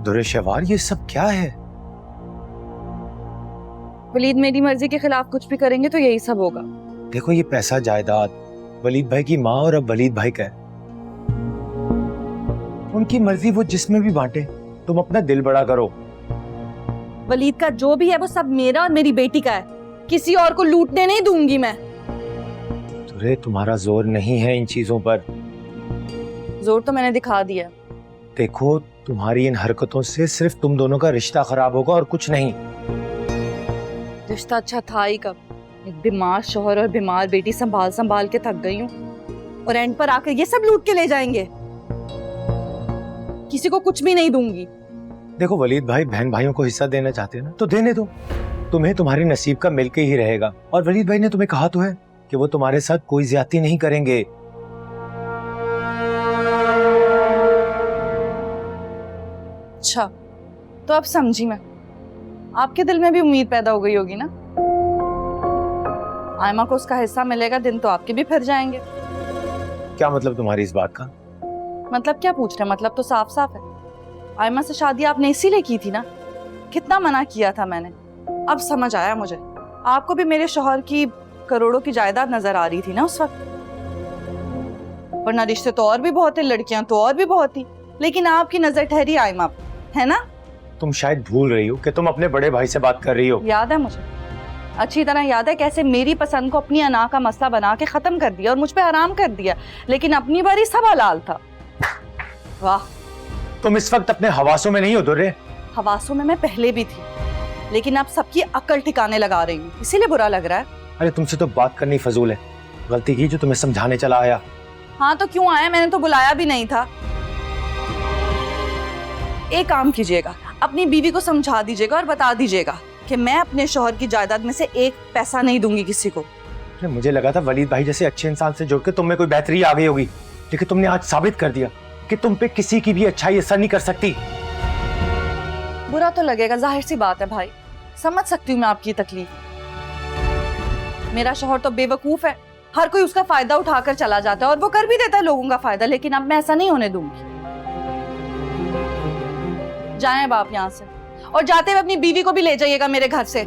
दुर्रे शहवार, ये सब क्या है? वलीद मेरी मर्जी के खिलाफ कुछ भी करेंगे तो यही सब होगा। देखो, ये पैसा जायदाद वलीद भाई की माँ और अब वलीद भाई का है। उनकी मर्जी, वो जिसमें भी बांटे। तुम अपना दिल बड़ा करो। वलीद का जो भी है वो सब मेरा और मेरी बेटी का है, किसी और को लूटने नहीं दूंगी मैं। दुर्रे, तुम्हारा जोर नहीं है इन चीजों पर। जोर तो मैंने दिखा दिया। देखो, तुम्हारी इन हरकतों से सिर्फ तुम दोनों का रिश्ता खराब होगा और कुछ नहीं। रिश्ता अच्छा था ही कब? एक बीमार शौहर और बीमार बेटी संभाल संभाल के थक गई हूँ, और एंड पर आकर ये सब लूट के ले जाएंगे। किसी को कुछ भी नहीं दूंगी। देखो, वलीद भाई बहन भाइयों को हिस्सा देना चाहते हैं ना, तो देने दो। तुम्हें तुम्हारे नसीब का मिलके ही रहेगा। और वलीद भाई ने तुम्हें कहा तो है कि वो तुम्हारे साथ कोई ज्यादती नहीं करेंगे। अच्छा, तो अब समझी मैं। आपके दिल में भी उम्मीद पैदा हो गई होगी ना? आयमा को उसका हिस्सा मिलेगा, दिन तो आपके भी फिर जाएंगे। क्या मतलब तुम्हारी इस बात का? मतलब क्या पूछ रहे? मतलब तो साफ साफ है। आयमा से शादी आपने इसीलिए की थी ना? कितना मना किया था मैंने। अब समझ आया मुझे, आपको भी मेरे शौहर की करोड़ों की जायदाद नजर आ रही थी ना उस वक्त। वरना रिश्ते तो और भी बहुत है, लड़कियां तो और भी बहुत थी, लेकिन आपकी नजर ठहरी आयमा पे, है ना? तुम शायद भूल रही हो कि तुम अपने बड़े भाई से बात कर रही हो। याद है मुझे, अच्छी तरह याद है कैसे मेरी पसंद को अपनी अना का मसला बना के खत्म कर दिया और मुझ पे हराम कर दिया, लेकिन अपनी बारी सब हलाल था। वाह, तुम इस वक्त अपने हवासों में नहीं हो दुर्रे। हवासों में मैं पहले भी थी, लेकिन अब सबकी अक्ल ठिकाने लगा रही हूँ, इसीलिए बुरा लग रहा है। अरे, तुमसे तो बात करनी फजूल है। गलती की जो तुम्हें समझाने चला आया। हाँ तो क्यों आया? मैंने तो बुलाया भी नहीं था। एक काम कीजिएगा, अपनी बीवी को समझा दीजिएगा और बता दीजिएगा कि मैं अपने शौहर की जायदाद में से एक पैसा नहीं दूंगी किसी को। अरे, मुझे लगा था वलीद भाई जैसे अच्छे इंसान से जुड़ के तुम में कोई बेहतरी आ गई होगी, लेकिन तुमने आज साबित कर दिया कि तुम पे किसी की भी अच्छाई असर नहीं कर सकती। बुरा तो लगेगा, जाहिर सी बात है भाई, समझ सकती हूँ मैं आपकी तकलीफ। मेरा शौहर तो बेवकूफ है, हर कोई उसका फायदा उठाकर चला जाता है और वो कर भी देता है लोगों का फायदा, लेकिन अब मैं ऐसा नहीं होने दूंगी। जाएं अब आप यहाँ से, और जाते हुए अपनी बीवी को भी ले जाइएगा मेरे घर से।